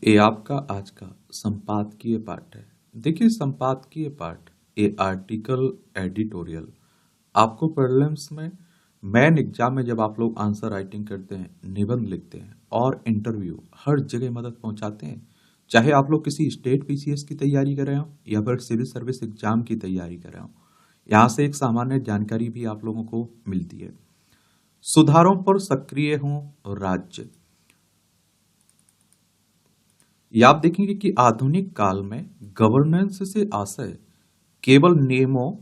ये आपका आज का संपादकीय पाठ है। देखिए, संपादकीय पाठ ये आर्टिकल एडिटोरियल आपको प्रीलिम्स में मेन एग्जाम में जब आप लोग आंसर राइटिंग करते हैं, निबंध लिखते हैं और इंटरव्यू हर जगह मदद पहुंचाते हैं। चाहे आप लोग किसी स्टेट पीसीएस की तैयारी कर रहे हो या फिर सिविल सर्विस एग्जाम की तैयारी कर रहे हो, यहाँ से एक सामान्य जानकारी भी आप लोगों को मिलती है। सुधारों पर सक्रिय हों राज्य। ये आप देखेंगे कि आधुनिक काल में गवर्नेंस से आशय केवल नियमों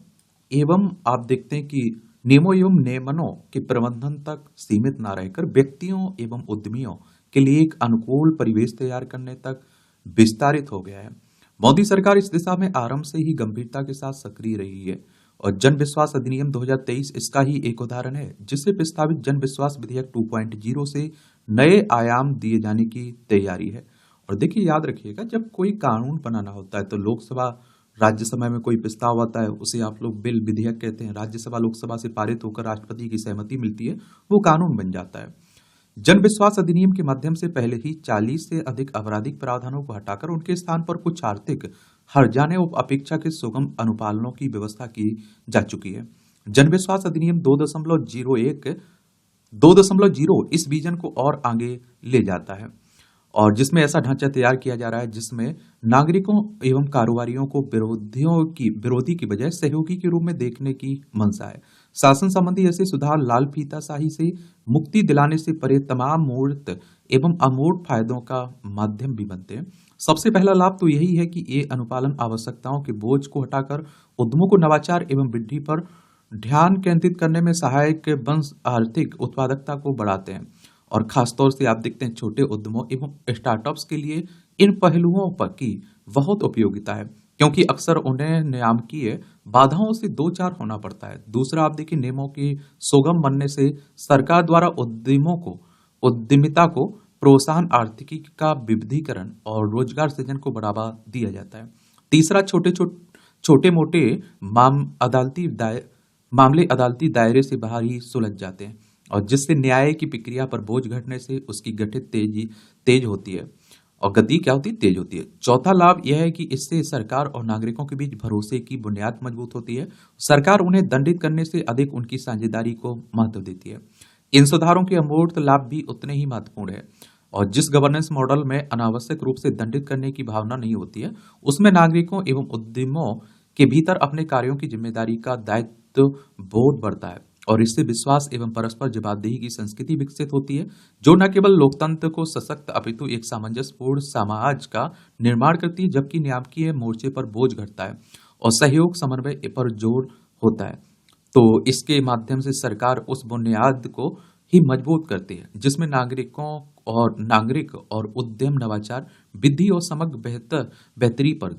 एवं आप देखते हैं कि नियमों एवं नियमनों के प्रबंधन तक सीमित ना रहकर व्यक्तियों एवं उद्यमियों के लिए एक अनुकूल परिवेश तैयार करने तक विस्तारित हो गया है। मोदी सरकार इस दिशा में आरंभ से ही गंभीरता के साथ सक्रिय रही है और जन विश्वास अधिनियम 2023 इसका ही एक उदाहरण है, जिससे प्रस्तावित जन विश्वास विधेयक 2.0 से नए आयाम दिए जाने की तैयारी है। और देखिए, याद रखिएगा, जब कोई कानून बनाना होता है तो लोकसभा राज्यसभा में कोई प्रस्ताव आता है, उसे आप लोग बिल विधेयक कहते हैं। राज्यसभा लोकसभा से पारित होकर राष्ट्रपति की सहमति मिलती है, वो कानून बन जाता है। जन विश्वास अधिनियम के माध्यम से पहले ही 40 से अधिक आपराधिक प्रावधानों को हटाकर उनके स्थान पर कुछ आर्थिक हर्जाने अपेक्षा के सुगम अनुपालनों की व्यवस्था की जा चुकी है। जन विश्वास अधिनियम 2.0 इस विजन को और आगे ले जाता है और जिसमें ऐसा ढांचा तैयार किया जा रहा है जिसमें नागरिकों एवं कारोबारियों को विरोधी की बजाय सहयोगी के रूप में देखने की मंशा है। शासन संबंधी ऐसे सुधार लाल फीताशाही से मुक्ति दिलाने से परे तमाम मूर्त एवं अमूर्त फायदों का माध्यम भी बनते हैं। सबसे पहला लाभ तो यही है कि ये अनुपालन आवश्यकताओं के बोझ को हटाकर उद्यमों को नवाचार एवं वृद्धि पर ध्यान केंद्रित करने में सहायक बन आर्थिक उत्पादकता को बढ़ाते हैं और खासतौर से आप देखते हैं छोटे उद्यमों एवं स्टार्टअप्स के लिए इन पहलुओं पर की बहुत उपयोगिता है, क्योंकि अक्सर उन्हें नियामकीय बाधाओं से दो चार होना पड़ता है। दूसरा, आप देखिए, नियमों की सुगम बनने से सरकार द्वारा उद्यमिता को प्रोत्साहन, आर्थिकी का विविधीकरण और रोजगार सृजन को बढ़ावा दिया जाता है। तीसरा, छोटे मोटे मामले अदालती दायरे से बाहर ही सुलझ जाते हैं और जिससे न्याय की प्रक्रिया पर बोझ घटने से उसकी गठित तेज होती है और गति क्या होती है, तेज होती है। चौथा लाभ यह है कि इससे सरकार और नागरिकों के बीच भरोसे की बुनियाद मजबूत होती है। सरकार उन्हें दंडित करने से अधिक उनकी साझेदारी को महत्व देती है। इन सुधारों के अमूर्त लाभ भी उतने ही महत्वपूर्ण है और जिस गवर्नेंस मॉडल में अनावश्यक रूप से दंडित करने की भावना नहीं होती है, उसमें नागरिकों एवं उद्यमों के भीतर अपने कार्यों की जिम्मेदारी का दायित्व बोध बढ़ता है और इससे विश्वास एवं परस्पर जवाबदेही की संस्कृति विकसित होती है, जो न केवल लोकतंत्र को सशक्त अपितु एक सामंजस्यपूर्ण समाज का निर्माण करती है, जबकि नियामकीय मोर्चे पर बोझ घटता है और सहयोग समन्वय पर जोर होता है। तो इसके माध्यम से सरकार उस बुनियाद को ही मजबूत करती है जिसमें नागरिक और उद्यम नवाचार, वृद्धि और समग्र बेहतरी पर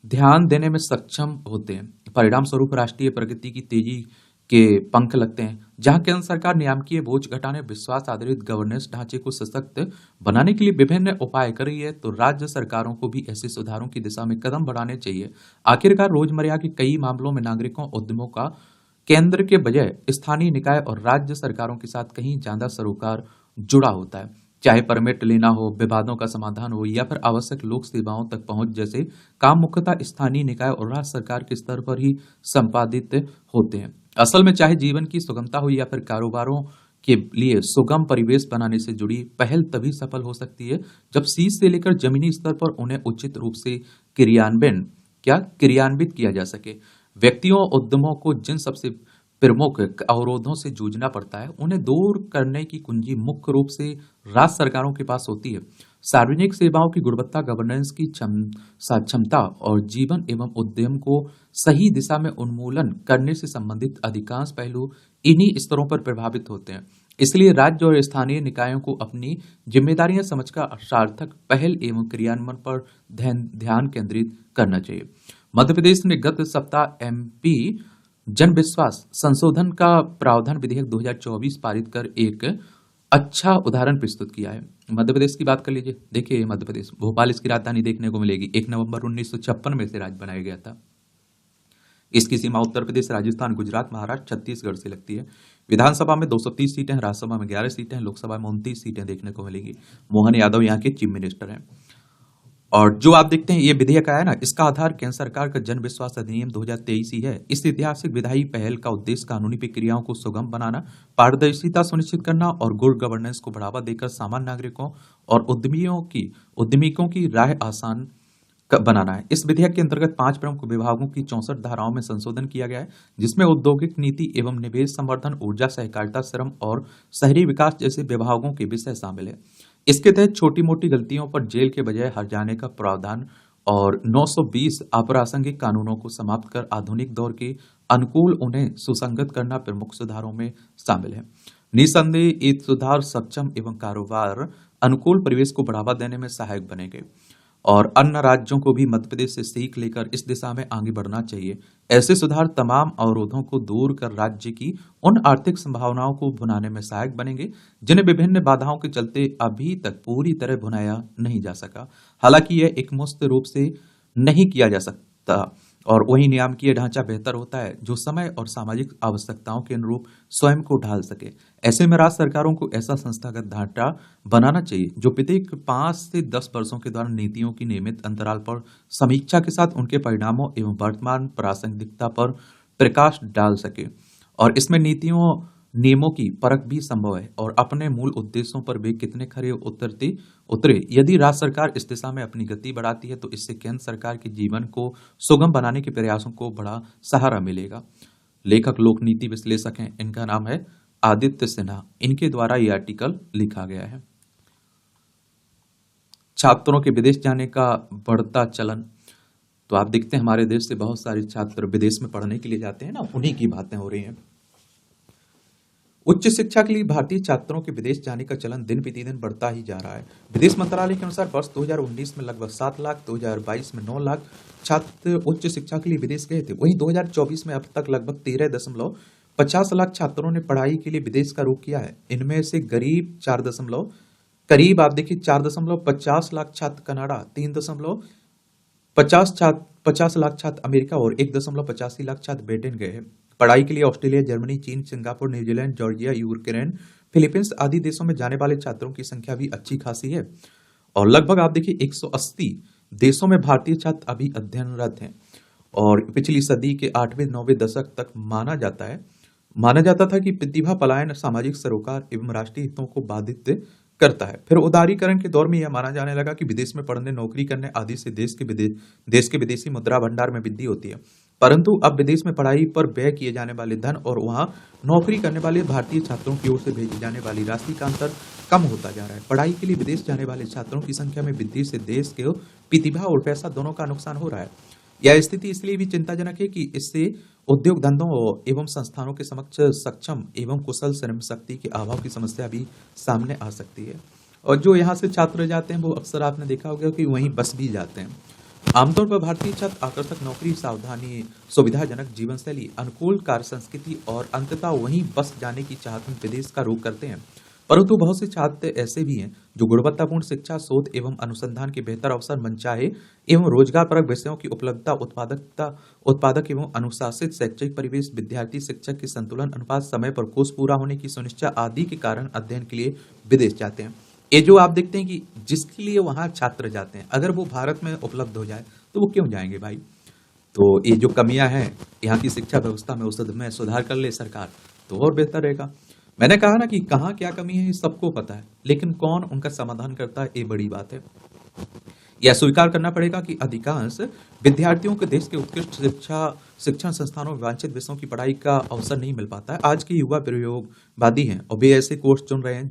ध्यान देने में सक्षम होते हैं। परिणाम स्वरूप राष्ट्रीय प्रगति की तेजी के पंख लगते हैं। जहां केंद्र सरकार नियामकीय बोझ घटाने, विश्वास आधारित गवर्नेंस ढांचे को सशक्त बनाने के लिए विभिन्न उपाय कर रही है, तो राज्य सरकारों को भी ऐसे सुधारों की दिशा में कदम बढ़ाने चाहिए। आखिरकार रोजमर्रा के कई मामलों में नागरिकों उद्यमों का केंद्र के बजाय स्थानीय निकाय और राज्य सरकारों के साथ कहीं ज्यादा सरोकार जुड़ा होता है। चाहे परमिट लेना हो, विवादों का समाधान हो या फिर आवश्यक लोक सेवाओं तक पहुंच जैसे काम मुख्यतः स्थानीय निकाय और राज्य सरकार के स्तर पर ही संपादित होते हैं। असल में चाहे जीवन की सुगमता हो या फिर कारोबारों के लिए सुगम परिवेश बनाने से जुड़ी पहल तभी सफल हो सकती है जब शीर्ष से लेकर जमीनी स्तर पर उन्हें उचित रूप से क्रियान्वित किया जा सके। व्यक्तियों और उद्यमों को जिन सबसे प्रमुख अवरोधों से जूझना पड़ता है, उन्हें दूर करने की कुंजी मुख्य रूप से राज्य सरकारों के पास होती है। सार्वजनिक सेवाओं की गुणवत्ता, गवर्नेंस की क्षमता और जीवन एवं उद्यम को सही दिशा में उन्मूलन करने से संबंधित अधिकांश पहलू इन्हीं स्तरों पर प्रभावित होते हैं। इसलिए राज्य और स्थानीय निकायों को अपनी जिम्मेदारियां समझकर सार्थक पहल एवं क्रियान्वयन पर ध्यान केंद्रित करना चाहिए। मध्य प्रदेश ने गत सप्ताह एमपी जन विश्वास संशोधन का प्रावधान विधेयक 2024 पारित कर एक अच्छा उदाहरण प्रस्तुत किया है। मध्य प्रदेश की बात कर लीजिए। देखिए, मध्य प्रदेश, भोपाल इसकी राजधानी देखने को मिलेगी। 1 नवंबर 1956 में से राज्य बनाया गया था। इसकी सीमा उत्तर प्रदेश, राजस्थान, गुजरात, महाराष्ट्र, छत्तीसगढ़ से लगती है। विधानसभा में 230 सीटें हैं, राज्यसभा में 11 सीटें हैं, लोकसभा में 29 सीटें देखने को मिलेगी। मोहन यादव यहाँ के चीफ मिनिस्टर हैं। और जो आप देखते हैं ये विधेयक आया ना, इसका आधार केंद्र सरकार का जन विश्वास अधिनियम 2023 ही है। इस ऐतिहासिक विधायी पहल का उद्देश्य कानूनी प्रक्रियाओं को सुगम बनाना, पारदर्शिता सुनिश्चित करना और गुड गवर्नेंस को बढ़ावा देकर सामान्य नागरिकों और उद्यमियों की राह आसान बनाना है। इस विधेयक के अंतर्गत 5 प्रमुख विभागों की 64 धाराओं में संशोधन किया गया है, जिसमें औद्योगिक नीति एवं निवेश संवर्धन, ऊर्जा, सहकारिता, श्रम और शहरी विकास जैसे विभागों के विषय शामिल है। इसके तहत छोटी मोटी गलतियों पर जेल के बजाय हर जाने का प्रावधान और 920 अप्रासंगिक कानूनों को समाप्त कर आधुनिक दौर के अनुकूल उन्हें सुसंगत करना प्रमुख सुधारों में शामिल है। निसंदेह ये सुधार सक्षम एवं कारोबार अनुकूल परिवेश को बढ़ावा देने में सहायक बनेंगे और अन्य राज्यों को भी मध्य प्रदेश से सीख लेकर इस दिशा में आगे बढ़ना चाहिए। ऐसे सुधार तमाम अवरोधों को दूर कर राज्य की उन आर्थिक संभावनाओं को भुनाने में सहायक बनेंगे जिन्हें विभिन्न बाधाओं के चलते अभी तक पूरी तरह भुनाया नहीं जा सका। हालांकि यह एकमुश्त रूप से नहीं किया जा सकता और वही नियामकीय ढांचा बेहतर होता है जो समय और सामाजिक आवश्यकताओं के अनुरूप स्वयं को ढाल सके। ऐसे में राज्य सरकारों को ऐसा संस्थागत ढांचा बनाना चाहिए जो प्रत्येक 5 से 10 वर्षों के दौरान नीतियों की नियमित अंतराल पर समीक्षा के साथ उनके परिणामों एवं वर्तमान प्रासंगिकता पर प्रकाश डाल सके और इसमें नीतियों नियमों की परख भी संभव है और अपने मूल उद्देश्यों पर वे कितने खरे उतरे। यदि राज्य सरकार इस दिशा में अपनी गति बढ़ाती है तो इससे केंद्र सरकार के जीवन को सुगम बनाने के प्रयासों को बड़ा सहारा मिलेगा। लेखक लोक नीति विश्लेषक हैं, इनका नाम है आदित्य सिन्हा। इनके द्वारा ये आर्टिकल लिखा गया है। छात्रों के विदेश जाने का बढ़ता चलन, तो आप देखते हैं हमारे देश से बहुत सारे छात्र विदेश में पढ़ने के लिए जाते हैं ना, उन्हीं की बातें हो रही हैं। उच्च शिक्षा के लिए भारतीय छात्रों के विदेश जाने का चलन दिन प्रतिदिन बढ़ता ही जा रहा है। विदेश मंत्रालय के अनुसार वर्ष 2019 में लगभग 7 लाख, 2022 में 9 लाख छात्र उच्च शिक्षा के लिए विदेश गए थे। वहीं 2024 में अब तक लगभग 13.50 लाख छात्रों ने पढ़ाई के लिए विदेश का रुख किया है। इनमें से करीब आप देखिए 4.50 लाख छात्र कनाडा, 3.50 लाख छात्र अमेरिका और 1.85 लाख छात्र ब्रिटेन गए हैं। पढ़ाई के लिए ऑस्ट्रेलिया, जर्मनी, चीन, Singapore, New Zealand, Georgia, Ukraine, Philippines आदि देशों में जाने वाले छात्रों की संख्या भी अच्छी खासी है और लगभग आप देखिए 180 देशों में भारतीय छात्र अभी अध्ययनरत हैं। और पिछली सदी के 8वें-9वें दशक तक माना जाता था कि प्रतिभा पलायन सामाजिक सरोकार एवं राष्ट्रीय हितों को बाधित करता है। फिर उदारीकरण के दौर में यह माना जाने लगा कि विदेश में पढ़ने, नौकरी करने आदि से देश के विदेशी मुद्रा भंडार में वृद्धि होती है। परंतु अब विदेश में पढ़ाई पर व्यय किए जाने वाले धन और वहां नौकरी करने वाले भारतीय छात्रों की ओर से भेजी जाने वाली राशि का अंतर कम होता जा रहा है। पढ़ाई के लिए विदेश जाने वाले छात्रों की संख्या में वृद्धि से देश के प्रतिभा और पैसा दोनों का नुकसान हो रहा है। यह स्थिति इसलिए भी चिंताजनक है कि इससे उद्योग धंधों एवं संस्थानों के समक्ष सक्षम एवं कुशल श्रम शक्ति के अभाव की समस्या भी सामने आ सकती है। और जो यहाँ से छात्र जाते हैं वो अक्सर आपने देखा होगा कि वहीं बस भी जाते हैं। आमतौर पर भारतीय छात्र आकर्षक नौकरी, सावधानी, सुविधाजनक जीवन शैली, अनुकूल कार्य संस्कृति और अंततः वहीं बस जाने की चाहत में विदेश का रुख करते हैं। परंतु बहुत से छात्र ऐसे भी हैं जो गुणवत्तापूर्ण शिक्षा, शोध एवं अनुसंधान के बेहतर अवसर, मनचाहे एवं रोजगारपरक विषयों की उपलब्धता, उत्पादक एवं अनुशासित शैक्षिक परिवेश, विद्यार्थी शिक्षक के संतुलन अनुपात, समय पर कोर्स पूरा होने की सुनिश्चित आदि के कारण अध्ययन के लिए विदेश जाते हैं। ये जो आप देखते हैं कि जिसके लिए वहां छात्र जाते हैं, अगर वो भारत में उपलब्ध हो जाए तो वो क्यों जाएंगे भाई। तो ये जो कमियां हैं यहाँ की शिक्षा व्यवस्था में, उसमें सुधार कर ले सरकार तो और बेहतर रहेगा। मैंने कहा ना कि कहाँ क्या कमी है सबको पता है, लेकिन कौन उनका समाधान करता है ये बड़ी बात है। यह स्वीकार करना पड़ेगा कि अधिकांश विद्यार्थियों को देश के उत्कृष्ट शिक्षण संस्थानों में वांछित विषयों की पढ़ाई का अवसर नहीं मिल पाता है। आज के युवा प्रयोगवादी हैं और वे ऐसे कोर्स चुन रहे हैं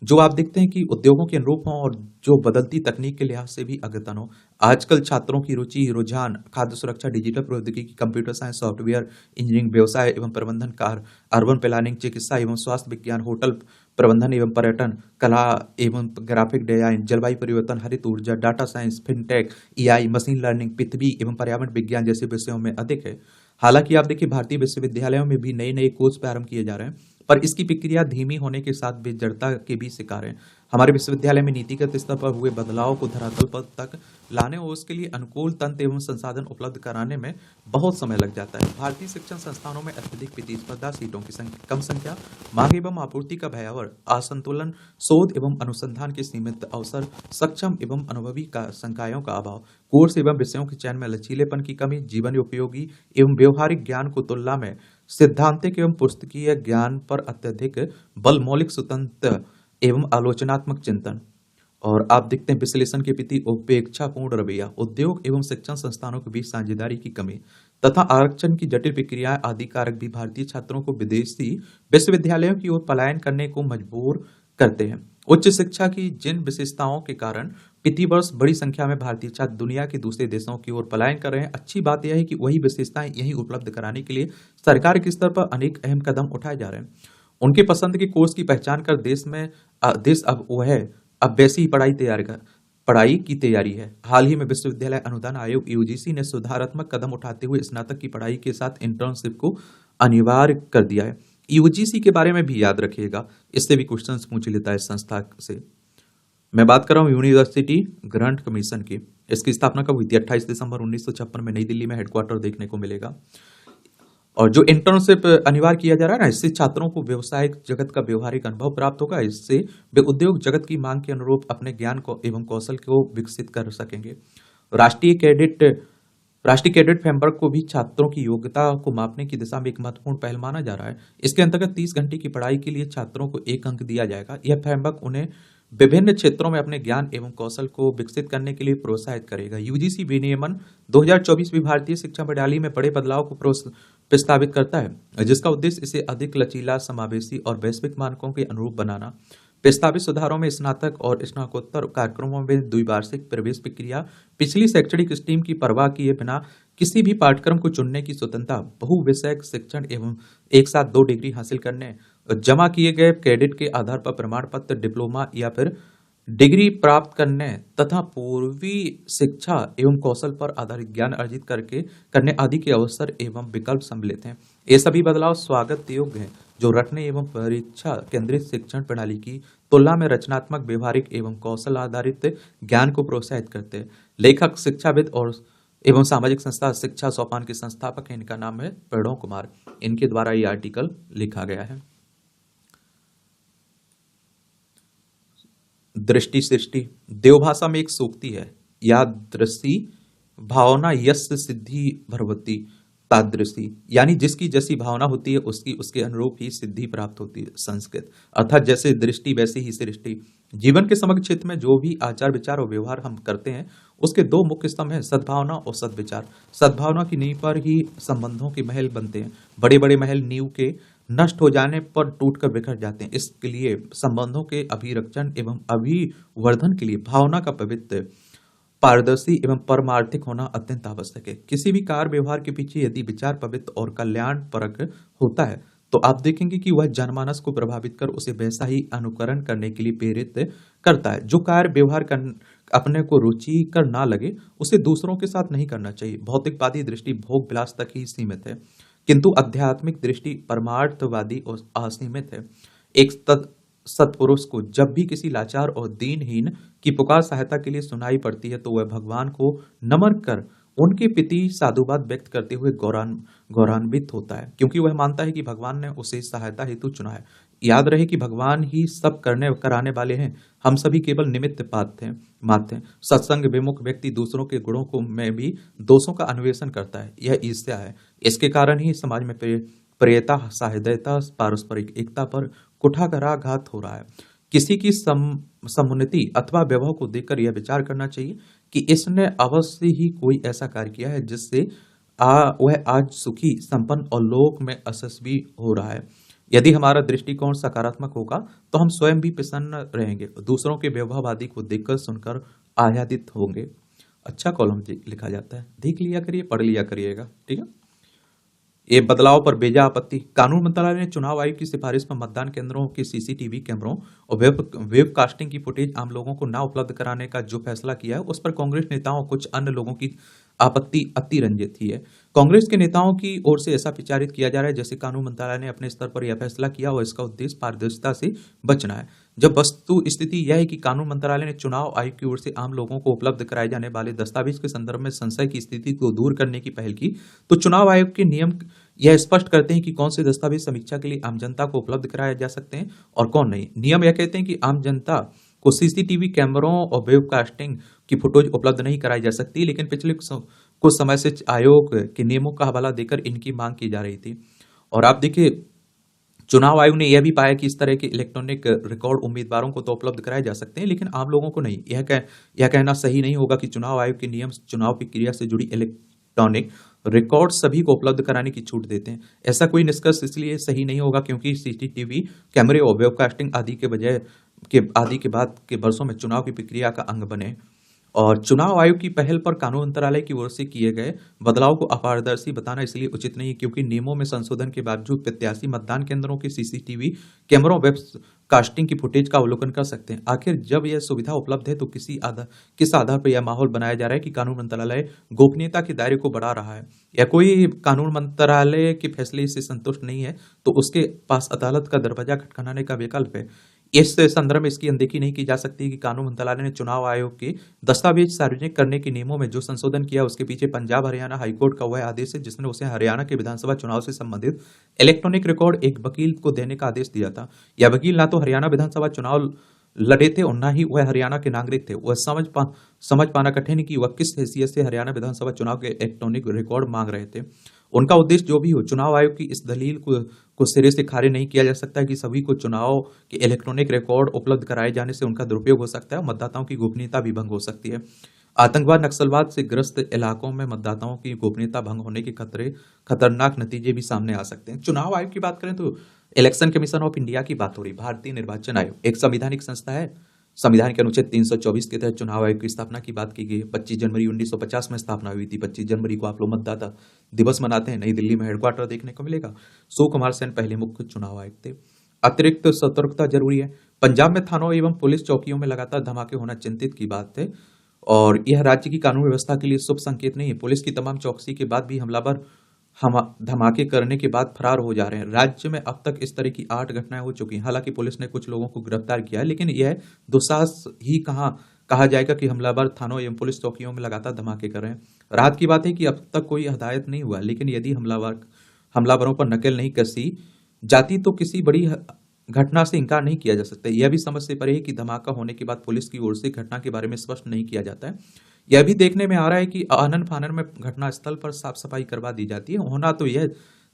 जो आप देखते हैं कि उद्योगों के अनुरूप हों और जो बदलती तकनीक के लिहाज से भी अद्यतन हो। आजकल छात्रों की रुचि, रुझान खाद्य सुरक्षा, डिजिटल प्रौद्योगिकी, कंप्यूटर साइंस, सॉफ्टवेयर इंजीनियरिंग, व्यवसाय एवं प्रबंधन, कार, अर्बन प्लानिंग, चिकित्सा एवं स्वास्थ्य विज्ञान, होटल प्रबंधन एवं पर्यटन, कला एवं ग्राफिक डिजाइन, जलवायु परिवर्तन, हरित ऊर्जा, data science, fintech, AI, machine learning, पृथ्वी एवं पर्यावरण विज्ञान जैसे विषयों में अधिक है। हालांकि आप देखिए भारतीय विश्वविद्यालयों में भी नए नए कोर्स प्रारंभ किए जा रहे हैं, पर इसकी प्रक्रिया धीमी होने के साथ वे जड़ता के भी शिकार हैं। हमारे विश्वविद्यालय में नीतिगत स्तर पर हुए बदलाव को धरातल पर तक लाने और उसके लिए अनुकूल तंत्र एवं संसाधन उपलब्ध कराने में बहुत समय लग जाता है। भारतीय शिक्षण संस्थानों में अत्यधिक प्रतिस्पर्धा, सीटों की कम संख्या, मांग एवं आपूर्ति का भयावह असंतुलन, शोध एवं अनुसंधान के सीमित अवसर, सक्षम एवं अनुभवी का संकायों का अभाव, कोर्स एवं विषयों के चयन में लचीलेपन की कमी, जीवन उपयोगी एवं व्यवहारिक ज्ञान को तुलना में सिद्धांतिक एवं पुस्तकीय ज्ञान पर अत्यधिक बल, मौलिक स्वतंत्र एवं आलोचनात्मक चिंतन, और आप देखते हैं विश्लेषण के प्रति उपेक्षापूर्ण रवैया, उद्योग एवं शिक्षण संस्थानों के बीच साझेदारी की कमी तथा आरक्षण की जटिल प्रक्रियाएं आदि कारक भी भारतीय छात्रों को विदेशी विश्वविद्यालयों की ओर पलायन करने को मजबूर करते हैं। उच्च शिक्षा की जिन विशेषताओं के कारण प्रतिवर्ष बड़ी संख्या में भारतीय छात्र दुनिया के दूसरे देशों की ओर पलायन कर रहे हैं, अच्छी बात यह है कि वही विशेषताएं यहीं उपलब्ध कराने के लिए सरकार के स्तर पर अनेक अहम कदम उठाए जा रहे हैं। उनके पसंद के कोर्स की पहचान कर देश अब वैसी ही पढ़ाई की तैयारी है। हाल ही में विश्वविद्यालय अनुदान आयोग यूजीसी ने सुधारात्मक कदम उठाते हुए स्नातक की पढ़ाई के साथ इंटर्नशिप को अनिवार्य कर दिया है। यूजीसी के बारे में भी याद रखिएगा, इससे भी क्वेश्चंस पूछ लेता है संस्था से। मैं बात कर रहा हूँ यूनिवर्सिटी ग्रांट कमीशन की। इसकी स्थापना कब हुई थी? 28 दिसंबर 1956 में नई दिल्ली में हेडक्वार्टर देखने को मिलेगा। और जो इंटर्नशिप अनिवार्य किया जा रहा है ना, इससे छात्रों को व्यवसायिक जगत का व्यवहारिक अनुभव प्राप्त होगा। इससे वे उद्योग जगत की मांग के अनुरूप अपने ज्ञान को एवं कौशल को विकसित कर सकेंगे। राष्ट्रीय कैडेट फ्रेमवर्क को भी छात्रों की योग्यता को मापने की दिशा में एक महत्वपूर्ण पहल माना जा रहा है। इसके अंतर्गत 30 घंटे की पढ़ाई के लिए छात्रों को 1 अंक दिया जाएगा। यह फ्रेमवर्क उन्हें विभिन्न क्षेत्रों में अपने ज्ञान एवं कौशल को विकसित करने के लिए प्रोत्साहित करेगा। यूजीसी विनियमन 2024 भी भारतीय शिक्षा प्रणाली में बड़े बदलाव को प्रस्तावित करता है, जिसका उद्देश्य इसे अधिक लचीला, समावेशी और वैश्विक मानकों के अनुरूप बनाना। प्रस्तावित सुधारों में स्नातक और स्नातकोत्तर कार्यक्रमों में द्विवार्षिक प्रवेश प्रक्रिया, पिछली शैक्षणिक स्ट्रीम की परवाह किए बिना किसी भी पाठ्यक्रम को चुनने की स्वतंत्रता, बहुविषयक शिक्षण एवं एक साथ 2 डिग्री हासिल करने, जमा किए गए क्रेडिट के आधार पर प्रमाण पत्र, डिप्लोमा या फिर डिग्री प्राप्त करने तथा पूर्वी शिक्षा एवं कौशल पर आधारित ज्ञान अर्जित करने आदि के अवसर एवं विकल्प सम्मिलित हैं। ये सभी बदलाव स्वागत योग्य हैं, जो रटने एवं परीक्षा केंद्रित शिक्षण प्रणाली की तुलना में रचनात्मक, व्यवहारिक एवं कौशल आधारित ज्ञान को प्रोत्साहित करते हैं। लेखक, शिक्षाविद और एवं सामाजिक संस्था शिक्षा सोपान के संस्थापक हैं। इनका नाम है प्रणव कुमार। इनके द्वारा ये आर्टिकल लिखा गया है। दृष्टि सृष्टि देवभाषा में एक सूक्ति है, यादृशी भावना यस्य सिद्धि भरवती तादृशी, यानी जिसकी जैसी भावना होती है उसके अनुरूप ही सिद्धि प्राप्त होती है। संस्कृत अर्थात जैसे दृष्टि वैसे ही सृष्टि। जीवन के समग्र क्षेत्र में जो भी आचार विचार और व्यवहार हम करते हैं, उसके 2 मुख्य स्तंभ हैं, सद्भावना और सद्विचार। सद्भावना की नींव पर ही संबंधों के महल बनते हैं। बड़े बड़े महल नींव के नष्ट हो जाने पर टूटकर बिखर जाते हैं। इसके लिए संबंधों के अभिरक्षण एवं अभिवर्धन के लिए भावना का पवित्र, पारदर्शी एवं परमार्थिक होना अत्यंत आवश्यक है। किसी भी कार्य व्यवहार के पीछे यदि विचार पवित्र और कल्याणपरक होता है, तो आप देखेंगे कि वह जनमानस को प्रभावित कर उसे वैसा ही अनुकरण करने के लिए प्रेरित करता है। जो कार्य व्यवहार अपने को रुचिकर ना लगे, उसे दूसरों के साथ नहीं करना चाहिए। भौतिकवादी दृष्टि भोग विलास तक ही सीमित है, किंतु आध्यात्मिक दृष्टि परमार्थवादी और असीमित है। एक सत्पुरुष को जब भी किसी लाचार और दीनहीन की पुकार सहायता के लिए सुनाई पड़ती है, तो वह भगवान को नमन कर उनके प्रति साधुवाद व्यक्त करते हुए गौरवान्वित होता है, क्योंकि वह मानता है कि भगवान ने उसे सहायता हेतु चुना है। याद रहे कि भगवान ही सब कराने वाले हैं, हम सभी केवल निमित्त मात्र हैं। सत्संग विमुख व्यक्ति दूसरों के गुणों को में भी दोषों का अन्वेषण करता है। यह ईर्ष्या है। इसके कारण ही समाज में प्रियता, सहृदयता, पारस्परिक एकता पर कुठाराघात हो रहा है। किसी की समुन्नति अथवा वैभव को देखकर यह विचार करना चाहिए कि इसने अवश्य ही कोई ऐसा कार्य किया है जिससे वह आज सुखी, संपन्न और लोक में यशस्वी हो रहा है। यदि हमारा दृष्टिकोण सकारात्मक होगा, तो हम स्वयं भी प्रसन्न रहेंगे, दूसरों के वैभव आदि को देखकर सुनकर आह्लादित होंगे। अच्छा कॉलम लिखा जाता है, देख लिया करिए, पढ़ लिया करिएगा, ठीक है। ये बदलाव पर बेजा आपत्ति। कानून मंत्रालय ने चुनाव आयोग की सिफारिश पर मतदान केंद्रों के सीसीटीवी कैमरों और वेबकास्टिंग की फुटेज आम लोगों को ना उपलब्ध कराने का जो फैसला किया है, उस पर कांग्रेस नेताओं और कुछ अन्य लोगों की आपत्ति अतिरंजित ही है। कांग्रेस के नेताओं की ओर से ऐसा प्रचारित किया जा रहा है जैसे कानून मंत्रालय ने अपने स्तर पर यह फैसला किया और इसका उद्देश्य पारदर्शिता से बचना है। जब वस्तु स्थिति यह है कि कानून मंत्रालय ने चुनाव आयोग की ओर से आम लोगों को उपलब्ध कराए जाने वाले दस्तावेज के संदर्भ में संशय की स्थिति को दूर करने की पहल की, तो चुनाव आयोग के नियम यह स्पष्ट करते हैं कि कौन से दस्तावेज समीक्षा के लिए आम जनता को उपलब्ध कराए जा सकते हैं और कौन नहीं। नियम यह कहते हैं कि आम जनता को सीसीटीवी कैमरों और वेबकास्टिंग की फुटेज उपलब्ध नहीं कराई जा सकती, लेकिन पिछले कुछ समय से आयोग के नियमों का हवाला देकर इनकी मांग की जा रही थी। और आप देखिए, चुनाव आयोग ने यह भी पाया कि इस तरह के इलेक्ट्रॉनिक रिकॉर्ड उम्मीदवारों को तो उपलब्ध कराए जा सकते हैं, लेकिन आम लोगों को नहीं। यह कहना सही नहीं होगा कि चुनाव आयोग के नियम चुनाव प्रक्रिया से जुड़ी इलेक्ट्रॉनिक रिकॉर्ड सभी को उपलब्ध कराने की छूट देते हैं। ऐसा कोई निष्कर्ष इसलिए सही नहीं होगा क्योंकि सीसीटीवी कैमरे और वेबकास्टिंग आदि के बाद के वर्षों में चुनाव की प्रक्रिया का अंग बने। और चुनाव आयोग की पहल पर कानून मंत्रालय की ओर से किए गए बदलाव को अपारदर्शी बताना इसलिए उचित नहीं, क्योंकि नियमों में संशोधन के बावजूद प्रत्याशी मतदान केंद्रों के सीसीटीवी कैमरों वेब कास्टिंग की फुटेज का अवलोकन कर सकते हैं। आखिर जब यह सुविधा उपलब्ध है तो किस आधार पर यह माहौल बनाया जा रहा है कि कानून मंत्रालय गोपनीयता के दायरे को बढ़ा रहा है, या कोई कानून मंत्रालय के फैसले से संतुष्ट नहीं है तो उसके पास अदालत का दरवाजा खटखटाने का विकल्प है। इस संदर्भ में इसकी अनदेखी नहीं की जा सकती कि कानून मंत्रालय ने चुनाव आयोग के दस्तावेज सार्वजनिक करने के नियमों में जो संशोधन किया उसके पीछे पंजाब हरियाणा हाईकोर्ट का वह आदेश है जिसने उसे हरियाणा के विधानसभा चुनाव से संबंधित इलेक्ट्रॉनिक रिकॉर्ड एक वकील को देने का आदेश दिया था। यह वकील ना तो हरियाणा विधानसभा चुनाव लड़े थे और न ही वह हरियाणा के नागरिक थे। वह समझ पाना कठिन है कि वह किस हैसियत से हरियाणा विधानसभा चुनाव के इलेक्ट्रॉनिक रिकॉर्ड मांग रहे थे। उनका उद्देश्य जो भी हो, चुनाव आयोग की इस दलील को सिरे से खारिज नहीं किया जा सकता कि सभी को चुनाव के इलेक्ट्रॉनिक रिकॉर्ड उपलब्ध कराए जाने से उनका दुरुपयोग हो सकता है और मतदाताओं की गोपनीयता भी भंग हो सकती है। आतंकवाद नक्सलवाद से ग्रस्त इलाकों में मतदाताओं की गोपनीयता भंग होने के खतरनाक नतीजे भी सामने आ सकते हैं। चुनाव आयोग की बात करें तो इलेक्शन कमीशन ऑफ इंडिया की बात हो रही। भारतीय निर्वाचन आयोग एक संवैधानिक संस्था है। संविधान के अनुच्छेद 324 के तहत चुनाव आयोग की स्थापना की बात की गई। 25 जनवरी 1950 में स्थापना हुई थी। 25 जनवरी को आप लोग मतदाता दिवस मनाते हैं। नई दिल्ली में हेडक्वार्टर देखने को मिलेगा। सुकुमार सेन पहले मुख्य चुनाव आयुक्त थे। अतिरिक्त सतर्कता जरूरी है। पंजाब में थानों एवं पुलिस चौकियों में लगातार धमाके होना चिंतित की बात है और यह राज्य की कानून व्यवस्था के लिए शुभ संकेत नहीं है। पुलिस की तमाम चौकसी के बाद भी हमलावर धमाके करने के बाद फरार हो जा रहे हैं। राज्य में अब तक इस तरह की 8 घटनाएं हो चुकी हैं। हालांकि पुलिस ने कुछ लोगों को गिरफ्तार किया है, लेकिन यह दुस्साहस ही कहा जाएगा कि हमलावर थानों एवं पुलिस चौकियों में लगातार धमाके कर रहे हैं। राहत की बात है कि अब तक कोई हदायत नहीं हुआ, लेकिन यदि हमलावरों पर नकेल नहीं कसी जाती तो किसी बड़ी घटना से इनकार नहीं किया जा सकता। यह भी समझ से परे है कि धमाका होने के बाद पुलिस की ओर से घटना के बारे में स्पष्ट नहीं किया जाता है। यह भी देखने में आ रहा है कि आनन फानन में घटनास्थल पर साफ सफाई करवा दी जाती है। होना तो यह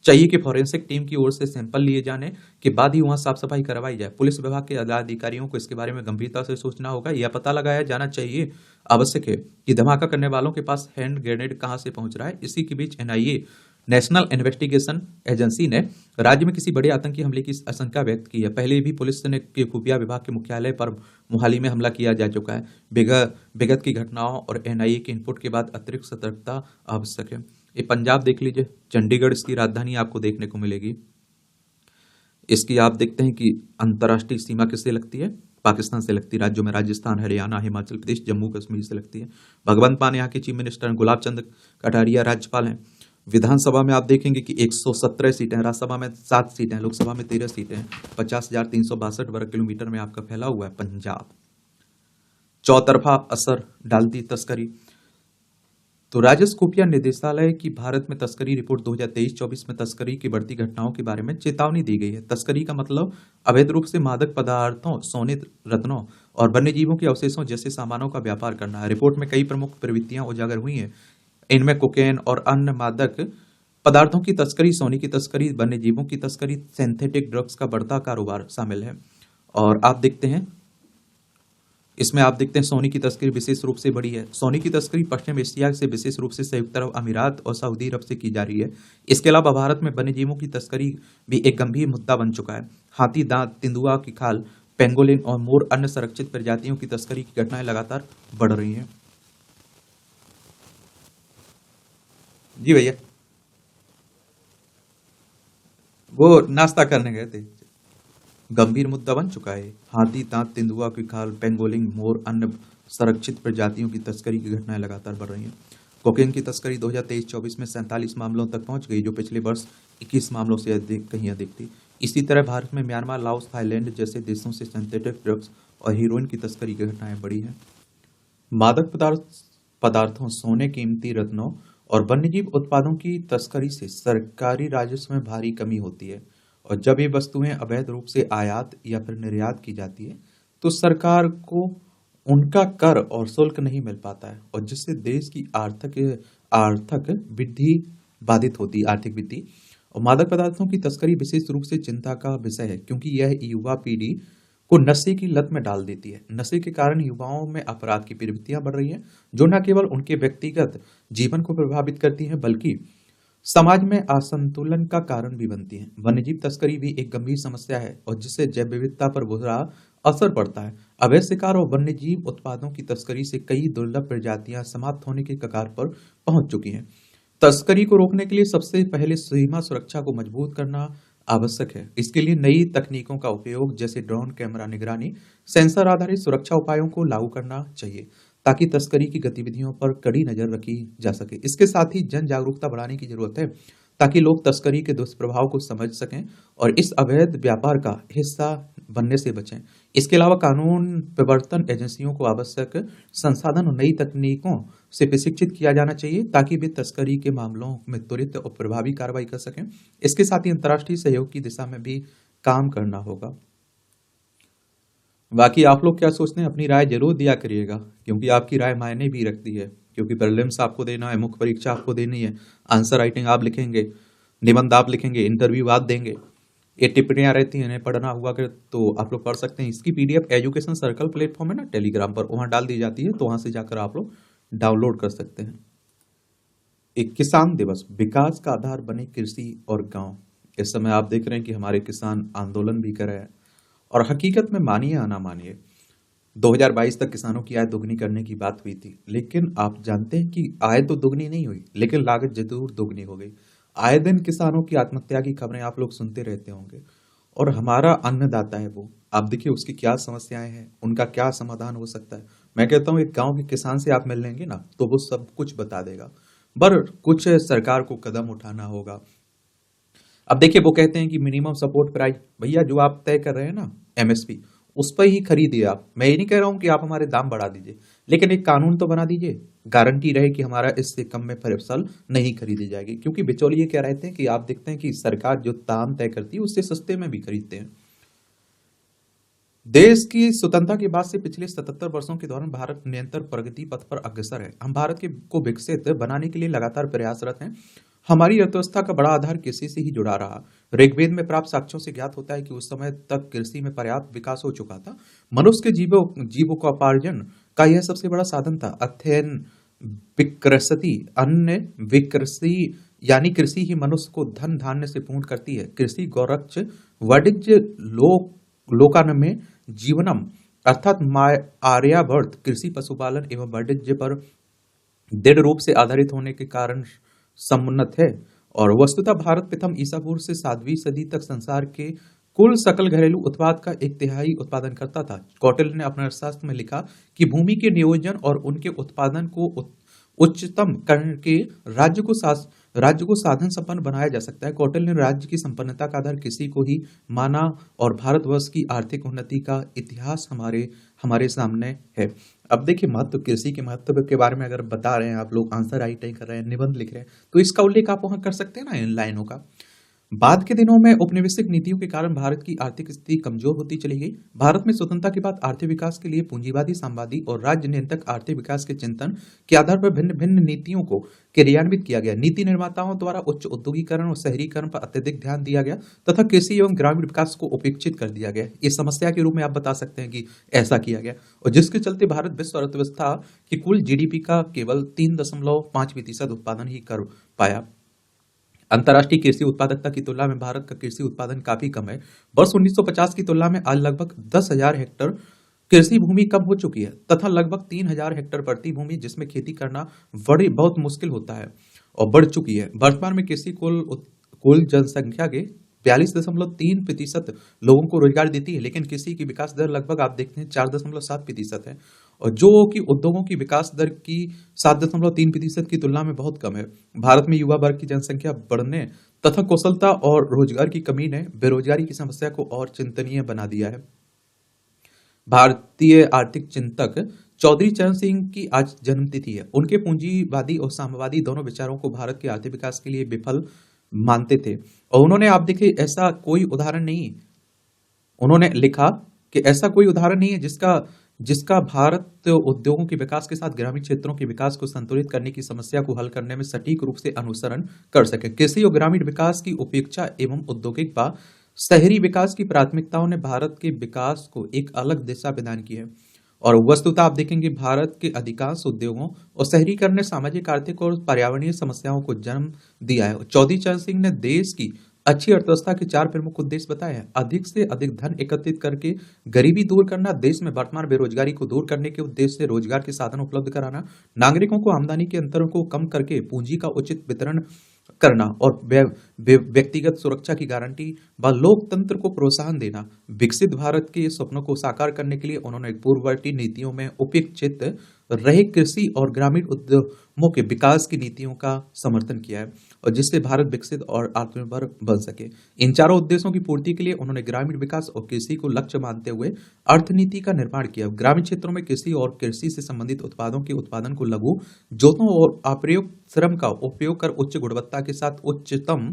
चाहिए कि फॉरेंसिक टीम की ओर से सैंपल लिए जाने के बाद ही वहां साफ सफाई करवाई जाए। पुलिस विभाग के अधिकारियों को इसके बारे में गंभीरता से सोचना होगा। यह पता लगाया जाना चाहिए आवश्यक है कि धमाका करने वालों के पास हैंड ग्रेनेड कहां से पहुंच रहा है। इसी के बीच एनआईए नेशनल इन्वेस्टिगेशन एजेंसी ने राज्य में किसी बड़े आतंकी हमले की आशंका व्यक्त की है। पहले भी पुलिस ने के खुफिया विभाग के मुख्यालय पर मोहाली में हमला किया जा चुका है। विगत की घटनाओं और एनआईए के इनपुट के बाद अतिरिक्त सतर्कता आवश्यक है। ये पंजाब देख लीजिए, चंडीगढ़ इसकी राजधानी आपको देखने को मिलेगी। इसकी आप देखते हैं कि अंतर्राष्ट्रीय सीमा किससे लगती है, पाकिस्तान से लगती है। राज्यों में राजस्थान, हरियाणा, हिमाचल प्रदेश, जम्मू कश्मीर से लगती है। भगवंत मान यहाँ के चीफ मिनिस्टर, गुलाब चंद कटारिया राज्यपाल हैं। विधानसभा में आप देखेंगे कि 117 सीटें हैं, राज्यसभा में 7 सीटें हैं, लोकसभा में 13 सीटें हैं। 50,362 वर्ग किलोमीटर में आपका फैला हुआ है पंजाब। चौतरफा असर डालती तस्करी। तो राजस्व खुफिया निदेशालय की भारत में तस्करी रिपोर्ट 2023-24 में तस्करी की बढ़ती घटनाओं के बारे में चेतावनी दी गई है। तस्करी का मतलब अवैध रूप से मादक पदार्थों, सोने, रत्नों और वन्यजीवों के अवशेषों जैसे सामानों का व्यापार करना है। रिपोर्ट में कई प्रमुख प्रवृत्तियां उजागर हुई हैं। इनमें कोकेन और अन्य मादक पदार्थों की तस्करी, सोने की तस्करी, वन्यजीवों की तस्करी, सिंथेटिक ड्रग्स का बढ़ता कारोबार शामिल है। और आप देखते हैं इसमें आप देखते हैं सोने की तस्करी विशेष रूप से बढ़ी है। सोने की तस्करी पश्चिम एशिया से विशेष रूप से संयुक्त अरब अमीरात और सऊदी अरब से की जा रही है। इसके अलावा भारत में वन्यजीवों की तस्करी भी एक गंभीर मुद्दा बन चुका है। हाथी दांत, तेंदुआ की खाल, पेंगोलिन और मोर अन्य संरक्षित प्रजातियों की तस्करी की घटनाएं लगातार बढ़ रही हैं। जी भैया, वो नाश्ता करने गए थे। गंभीर मुद्दा बन चुका है। हाथी दांत, तेंदुआ की खाल, पेंगोलिन, मोर अन्य संरक्षित प्रजातियों की तस्करी की घटनाएं लगातार बढ़ रही हैं। कोकेन की तस्करी 2023-24 में 47 मामलों तक पहुंच गई, जो पिछले वर्ष 21 मामलों से कहीं अधिक थी। इसी तरह भारत में म्यांमार, लाओस, थाईलैंड जैसे देशों से सिंथेटिक ड्रग्स और हीरोइन की तस्करी की घटनाएं बढ़ी हैं। मादक पदार्थों, सोने, कीमती रत्नों और वन्यजीव उत्पादों की तस्करी से सरकारी राजस्व में भारी कमी होती है। और जब ये वस्तुएं अवैध रूप से आयात या फिर निर्यात की जाती है तो सरकार को उनका कर और शुल्क नहीं मिल पाता है, और जिससे देश की आर्थिक आर्थिक वृद्धि बाधित होती है, आर्थिक वृद्धि। और मादक पदार्थों की तस्करी विशेष रूप से चिंता का विषय है, क्योंकि यह युवा पीढ़ी को नशे की लत में डाल देती है। नशे के कारण युवाओं में अपराध की प्रवृत्तियां बढ़ रही हैं, जो न केवल उनके व्यक्तिगत जीवन को प्रभावित करती हैं, बल्कि समाज में असंतुलन का कारण भी बनती है। वन्यजीव तस्करी भी एक गंभीर समस्या है, और जिससे जैव विविधता पर बुरा असर पड़ता है। अवैध शिकार और वन्यजीव उत्पादों की तस्करी से कई दुर्लभ प्रजातियां समाप्त होने के कगार पर पहुंच चुकी हैं। तस्करी को रोकने के लिए सबसे पहले सीमा सुरक्षा को मजबूत करना आवश्यक है। इसके लिए नई तकनीकों का उपयोग जैसे ड्रोन कैमरा निगरानी, सेंसर आधारित सुरक्षा उपायों को लागू करना चाहिए, ताकि तस्करी की गतिविधियों पर कड़ी नजर रखी जा सके। इसके साथ ही जन जागरूकता बढ़ाने की जरूरत है, ताकि लोग तस्करी के दुष्प्रभाव को समझ सकें और इस अवैध व्यापार का हिस्सा बनने से बचें। इसके अलावा कानून प्रवर्तन एजेंसियों को आवश्यक संसाधन और नई तकनीकों से प्रशिक्षित किया जाना चाहिए, ताकि वे तस्करी के मामलों में त्वरित और प्रभावी कार्रवाई कर सकें। इसके साथ ही अंतर्राष्ट्रीय सहयोग की दिशा में भी काम करना होगा। बाकी आप लोग क्या सोचते हैं, अपनी राय जरूर दिया करिएगा, क्योंकि आपकी राय मायने भी रखती है। क्योंकि प्रीलिम्स आपको देना है, मुख्य परीक्षा आपको देनी है, आंसर राइटिंग आप लिखेंगे, निबंध आप लिखेंगे, इंटरव्यू आप देंगे। ये टिप्पणियां रहती हैं, इन्हें पढ़ना हुआ कर तो आप लोग पढ़ सकते हैं। इसकी पीडीएफ एजुकेशन सर्कल प्लेटफॉर्म है ना टेलीग्राम पर, वहां डाल दी जाती है, तो वहां से जाकर आप लोग डाउनलोड कर सकते हैं। एक किसान दिवस, विकास का आधार बने कृषि और गांव। इस समय आप देख रहे हैं कि हमारे किसान आंदोलन भी कर रहे हैं, और हकीकत में मानिए या ना मानिए 2022 तक किसानों की आय दोगुनी करने की बात हुई थी, लेकिन आप जानते हैं कि आय तो दोगुनी नहीं हुई, लेकिन लागत जरूर दोगुनी हो गई। आए दिन किसानों की आत्महत्या की खबरें आप लोग सुनते रहते होंगे, और हमारा अन्नदाता है वो, आप देखिए उसकी क्या समस्याएं हैं, उनका क्या समाधान हो सकता है। मैं कहता हूँ एक गांव के किसान से आप मिल लेंगे ना, तो वो सब कुछ बता देगा, पर कुछ सरकार को कदम उठाना होगा। अब देखिए वो कहते हैं कि मिनिमम सपोर्ट प्राइस, भैया जो आप तय कर रहे हैं ना एमएसपी, उस पर ही खरीदिए आप। मैं ये नहीं कह रहा हूं कि आप हमारे दाम बढ़ा दीजिए, लेकिन एक कानून तो बना दीजिए, गारंटी रहे कि हमारा इससे कम में फसल नहीं खरीदी जाएगी। क्योंकि बिचौलिए क्या रहते हैं कि आप देखते हैं कि सरकार जो दाम तय करती है उससे सस्ते में भी खरीदते हैं। देश की स्वतंत्रता के बाद से पिछले 77 वर्षों के दौरान भारत निरंतर प्रगति पथ पर अग्रसर है। हम भारत को विकसित बनाने के लिए लगातार प्रयासरत हैं। हमारी अर्थव्यवस्था का बड़ा आधार कृषि से ही जुड़ा रहा। ऋग्वेद में प्राप्त साक्ष्यों से ज्ञात होता है कि उस समय तक कृषि में पर्याप्त विकास हो चुका था। मनुष्य के जीवोपार्जन का यह सबसे बड़ा साधन था। अध्ययन विकृषति, अन्न विकृषि, यानी कृषि ही मनुष्य को धन धान्य से पूर्ण करती है। कृषि गौरक्ष वाणिज्य लोकान में जीवनम, अर्थात आर्यावर्त कृषि पशुपालन एवं वाणिज्य पर दृढ़ रूप से आधारित होने के कारण समुन्नत है। और वस्तुतः भारत प्रथम ईसा पूर्व से 7वीं सदी तक संसार के कुल सकल घरेलू उत्पाद का 1/3 उत्पादन करता था। कौटिल्य ने अपने अर्थशास्त्र में लिखा कि भूमि के नियोजन और उनके उत्पादन को उच्चतम करके राज्य को साधन संपन्न बनाया जा सकता है। कौटिल्य ने राज्य की संपन्नता का आधार कृषि को ही माना, और भारतवर्ष की आर्थिक उन्नति का इतिहास हमारे सामने है। अब देखिए महत्व, कृषि के महत्व के बारे में अगर बता रहे हैं आप लोग, आंसर राइटिंग कर रहे हैं, निबंध लिख रहे हैं, तो इसका उल्लेख आप वहां कर सकते हैं ना इन लाइनों का। बाद के दिनों में औपनिवेशिक नीतियों के कारण भारत की आर्थिक स्थिति कमजोर होती चली गई। भारत में स्वतंत्रता के बाद आर्थिक विकास के लिए पूंजीवादी, साम्यवादी और राज्य नियंत्रक आर्थिक विकास के चिंतन के आधार पर भिन्न भिन्न नीतियों को क्रियान्वित किया गया। नीति निर्माताओं द्वारा उच्च औद्योगिकरण और शहरीकरण पर अत्यधिक ध्यान दिया गया तथा कृषि एवं ग्रामीण विकास को उपेक्षित कर दिया गया। इस समस्या के रूप में आप बता सकते हैं कि ऐसा किया गया, और जिसके चलते भारत विश्व अर्थव्यवस्था की कुल जीडीपी का केवल 3.5% उत्पादन ही कर पाया। अंतर्राष्ट्रीय कृषि उत्पादकता की तुलना में भारत का कृषि उत्पादन काफी कम है। वर्ष 1950 की तुलना में आज लगभग 10,000 हेक्टेयर कृषि भूमि कम हो चुकी है, तथा लगभग 3,000 हेक्टेयर बढ़ती भूमि जिसमें खेती करना बहुत मुश्किल होता है और बढ़ चुकी है। वर्तमान में कृषि कुल जनसंख्या के 42.3% लोगों को रोजगार देती है, लेकिन कृषि की विकास दर लगभग आप देखते हैं 4.7% है, और जो कि उद्योगों की विकास दर की 7.3% की तुलना में बहुत कम है। भारत में युवा वर्ग की जनसंख्या बढ़ने तथा कौशलता और रोजगार की कमी ने बेरोजगारी की समस्या को और चिंतनीय बना दिया है। भारतीय आर्थिक चिंतक चौधरी चरण सिंह की आज जन्मतिथि है। उनके पूंजीवादी और साम्यवादी दोनों विचारों को भारत के आर्थिक विकास के लिए विफल मानते थे, और उन्होंने, आप देखिए, ऐसा कोई उदाहरण नहीं, उन्होंने लिखा कि ऐसा कोई उदाहरण नहीं है जिसका जिसका भारत उद्योगों के विकास के साथ ग्रामीण क्षेत्रों के विकास को संतुलित करने की समस्या को हल करने में सटीक रूप से अनुसरण कर सके। कृषि और ग्रामीण विकास की उपेक्षा एवं औद्योगिक व शहरी विकास की प्राथमिकताओं ने भारत के विकास को एक अलग दिशा प्रदान की है। और वस्तुतः आप देखेंगे भारत के अधिकांश उद्योगों और शहरीकरण ने सामाजिक, आर्थिक और पर्यावरणीय समस्याओं को जन्म दिया है। चौधरी चरण सिंह ने देश की अच्छी अर्थव्यवस्था के 4 प्रमुख उद्देश्य बताए हैं। अधिक से अधिक धन एकत्रित करके गरीबी दूर करना, देश में वर्तमान बेरोजगारी को दूर करने के उद्देश्य से रोजगार के साधन उपलब्ध कराना, नागरिकों को आमदनी के अंतरों को कम करके पूंजी का उचित वितरण करना और व्यक्तिगत सुरक्षा की गारंटी व लोकतंत्र को प्रोत्साहन देना। विकसित भारत के सपनों को साकार करने के लिए उन्होंने पूर्ववर्ती नीतियों में उपेक्षित रहे कृषि और ग्रामीण उद्यमों के विकास की नीतियों का समर्थन किया है, और जिससे भारत विकसित और आत्मनिर्भर बन सके। इन चारों उद्देश्यों की पूर्ति के लिए उन्होंने ग्रामीण विकास और कृषि को लक्ष्य मानते हुए अर्थनीति का निर्माण किया। ग्रामीण क्षेत्रों में कृषि और कृषि से संबंधित उत्पादों के उत्पादन को लघु जोतों और अप्रयुक्त श्रम का उपयोग कर उच्च गुणवत्ता के साथ उच्चतम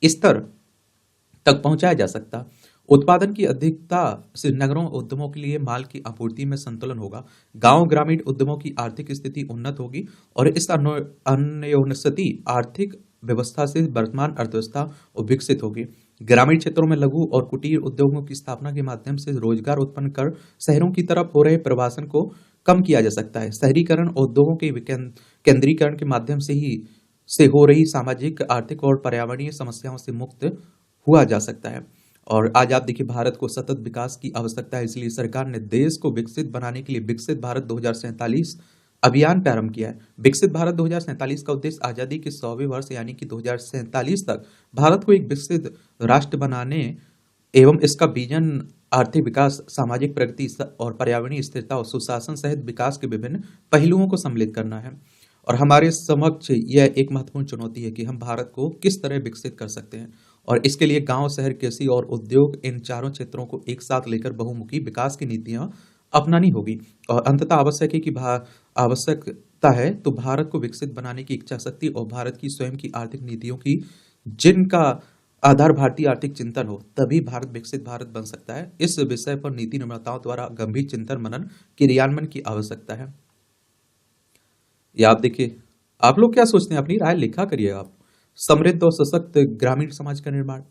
स्तर तक पहुंचाया जा सकता। उत्पादन की अधिकता से नगरों उद्यमों के लिए माल की आपूर्ति में संतुलन होगा। गांव ग्रामीण उद्यमों की आर्थिक स्थिति उन्नत होगी और इस अन्योन्यसती आर्थिक व्यवस्था से वर्तमान अर्थव्यवस्था विकसित होगी। ग्रामीण क्षेत्रों में लघु और कुटीर उद्योगों की स्थापना के माध्यम से रोजगार उत्पन्न कर शहरों की तरफ हो रहे प्रवासन को कम किया जा सकता है। शहरीकरण उद्योगों के केंद्रीकरण के माध्यम से हो रही सामाजिक, आर्थिक और पर्यावरणीय समस्याओं से मुक्त हुआ जा सकता है। और आज आप देखिए भारत को सतत विकास की आवश्यकता है, इसलिए सरकार ने देश को विकसित बनाने के लिए विकसित भारत 2047 अभियान प्रारंभ किया है। विकसित भारत 2047 का उद्देश्य आजादी के 100वें वर्ष यानी कि 2047 तक भारत को एक विकसित राष्ट्र बनाने एवं इसका विजन आर्थिक विकास, सामाजिक प्रगति और पर्यावरणीय स्थिरता और सुशासन सहित विकास के विभिन्न पहलुओं को सम्मिलित करना है। और हमारे समक्ष यह एक महत्वपूर्ण चुनौती है कि हम भारत को किस तरह विकसित कर सकते हैं, और इसके लिए गांव, शहर, कृषि और उद्योग, इन चारों क्षेत्रों को एक साथ लेकर बहुमुखी विकास की नीतियां अपनानी होगी। और अंततः आवश्यक है कि आवश्यकता है तो भारत को विकसित बनाने की इच्छा शक्ति और भारत की स्वयं की आर्थिक नीतियों की, जिनका आधार भारतीय आर्थिक चिंतन हो, तभी भारत विकसित भारत बन सकता है। इस विषय पर नीति निर्माताओं द्वारा गंभीर चिंतन मनन क्रियान्वयन की आवश्यकता है। या आप देखिए, आप लोग क्या सोचते हैं, अपनी राय लिखा करिए आप। समृद्ध और सशक्त ग्रामीण समाज का निर्माण,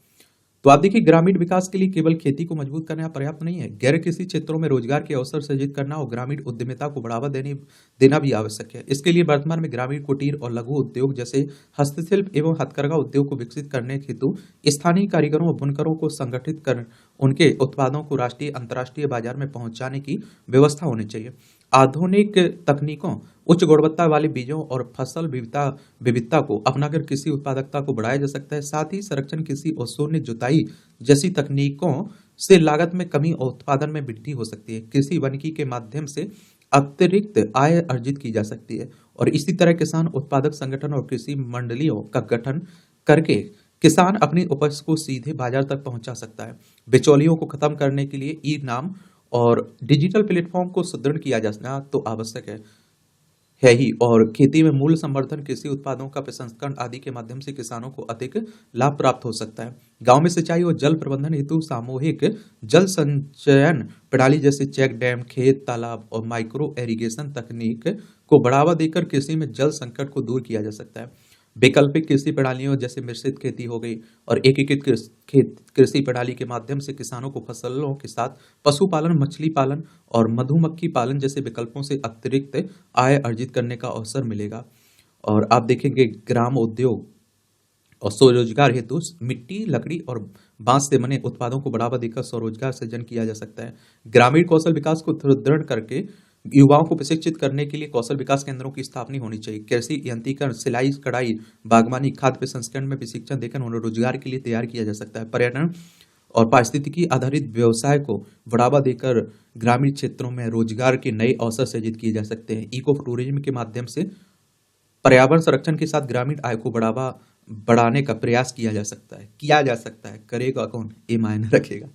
तो आप देखिए ग्रामीण विकास के लिए केवल खेती को मजबूत करना पर्याप्त नहीं है। गैर कृषि क्षेत्रों में रोजगार के अवसर सृजित करना और ग्रामीण उद्यमिता को बढ़ावा देना भी आवश्यक है। इसके लिए वर्तमान में ग्रामीण कुटीर और लघु उद्योग जैसे हस्तशिल्प एवं हथकरघा उद्योग को विकसित करने हेतु स्थानीय कारीगरों और बुनकरों को संगठित कर उनके उत्पादों को राष्ट्रीय अंतर्राष्ट्रीय बाजार में पहुंचाने की व्यवस्था होनी चाहिए। आधुनिक तकनीकों, उच्च गुणवत्ता वाले बीजों और फसल विविधता को अपनाकर कृषि उत्पादकता को बढ़ाया जा सकता है। साथ ही संरक्षण कृषि और शून्य जुताई जैसी तकनीकों से लागत में कमी और उत्पादन में वृद्धि हो सकती है। कृषि वानिकी के माध्यम से अतिरिक्त आय अर्जित की जा सकती है, और इसी तरह किसान उत्पादक संगठन और कृषि मंडलियों का गठन करके किसान अपनी उपज को सीधे बाजार तक पहुंचा सकता है। बिचौलियों को खत्म करने के लिए ई नाम और डिजिटल प्लेटफॉर्म को सुदृढ़ किया जाना तो आवश्यक है ही, और खेती में मूल्य संवर्धन, कृषि उत्पादों का प्रसंस्करण आदि के माध्यम से किसानों को अधिक लाभ प्राप्त हो सकता है। गांव में सिंचाई और जल प्रबंधन हेतु सामूहिक जल संचयन प्रणाली जैसे चेक डैम, खेत तालाब और माइक्रो इरिगेशन तकनीक को बढ़ावा देकर कृषि में जल संकट को दूर किया जा सकता है। वैकल्पिक कृषि प्रणालियों जैसे मिश्रित खेती हो गई और एकीकृत कृषि प्रणाली के माध्यम से किसानों को फसलों के साथ पशुपालन, मछली पालन और मधुमक्खी पालन जैसे विकल्पों से अतिरिक्त आय अर्जित करने का अवसर मिलेगा। और आप देखेंगे ग्राम उद्योग और स्वरोजगार हेतु मिट्टी, लकड़ी और बांस से बने उत्पादों को बढ़ावा देकर स्वरोजगार सृजन किया जा सकता है। ग्रामीण कौशल विकास को सुदृढ़ करके युवाओं को प्रशिक्षित करने के लिए कौशल विकास केंद्रों की स्थापना होनी चाहिए। कृषि यंत्रीकरण, सिलाई, कढ़ाई, बागवानी, खाद्य प्रसंस्करण में प्रशिक्षण देकर उन्हें रोजगार के लिए तैयार किया जा सकता है। पर्यटन और पारिस्थितिकी आधारित व्यवसाय को बढ़ावा देकर ग्रामीण क्षेत्रों में रोजगार के नए अवसर सृजित किए जा सकते हैं। इको टूरिज्म के माध्यम से पर्यावरण संरक्षण के साथ ग्रामीण आय को बढ़ावा बढ़ाने का प्रयास किया जा सकता है, करेगा कौन, ये मायने रखेगा।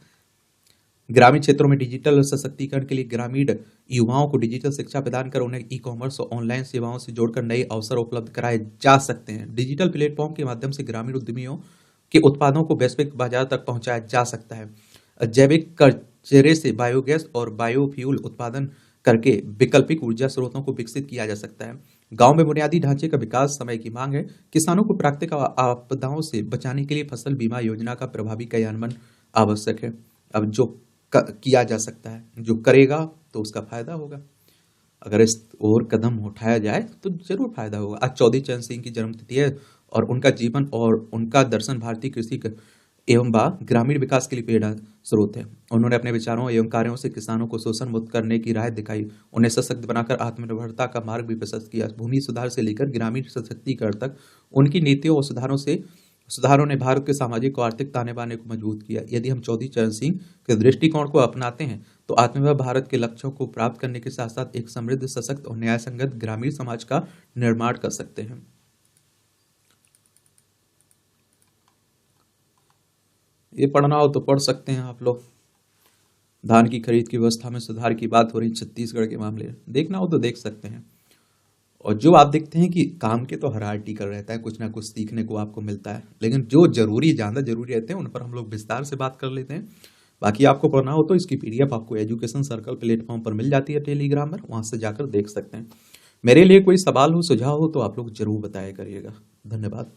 ग्रामीण क्षेत्रों में डिजिटल सशक्तिकरण के लिए ग्रामीण युवाओं को डिजिटल शिक्षा प्रदान कर उन्हें ई कॉमर्स और ऑनलाइन सेवाओं से जोड़कर नए अवसर उपलब्ध कराए जा सकते हैं। डिजिटल प्लेटफॉर्म के माध्यम से ग्रामीण उद्यमियों के उत्पादों को वैश्विक बाजार तक पहुंचाया जा सकता है। जैविक कचरे से बायोगैस और बायोफ्यूल उत्पादन करके वैकल्पिक ऊर्जा स्रोतों को विकसित किया जा सकता है। गांव में बुनियादी ढांचे का विकास समय की मांग है। किसानों को प्राकृतिक आपदाओं से बचाने के लिए फसल बीमा योजना का प्रभावी क्रियान्वयन आवश्यक है। अब जो किया जा सकता है, जो करेगा तो उसका फायदा होगा। अगर इस और कदम उठाया जाए तो जरूर फायदा होगा। आज चौधरी चरण सिंह की जन्मतिथि है और उनका जीवन और उनका दर्शन भारतीय कृषि एवं ग्रामीण विकास के लिए प्रेरणा स्रोत है। उन्होंने अपने विचारों एवं कार्यों से किसानों को शोषण मुक्त करने की राह दिखाई, उन्हें सशक्त बनाकर आत्मनिर्भरता का मार्ग भी प्रशस्त किया। भूमि सुधार से लेकर ग्रामीण सशक्तिकरण तक उनकी नीतियों और सुधारों ने भारत के सामाजिक और आर्थिक ताने बाने को मजबूत किया। यदि हम चौधरी चरण सिंह के दृष्टिकोण को अपनाते हैं तो आत्मनिर्भर भारत के लक्ष्यों को प्राप्त करने के साथ साथ एक समृद्ध, सशक्त और न्याय संगत ग्रामीण समाज का निर्माण कर सकते हैं। ये पढ़ना हो तो पढ़ सकते हैं आप लोग। धान की खरीद की व्यवस्था में सुधार की बात हो रही छत्तीसगढ़ के मामले में, देखना हो तो देख सकते हैं। और जो आप देखते हैं कि काम के तो हर आर्टिकल रहता है, कुछ ना कुछ सीखने को आपको मिलता है, लेकिन जो ज़्यादा जरूरी रहते हैं उन पर हम लोग विस्तार से बात कर लेते हैं। बाकी आपको पढ़ना हो तो इसकी PDF आपको एजुकेशन सर्कल प्लेटफॉर्म पर मिल जाती है टेलीग्राम पर, वहां से जाकर देख सकते हैं। मेरे लिए कोई सवाल हो, सुझाव हो तो आप लोग जरूर बताया करिएगा। धन्यवाद।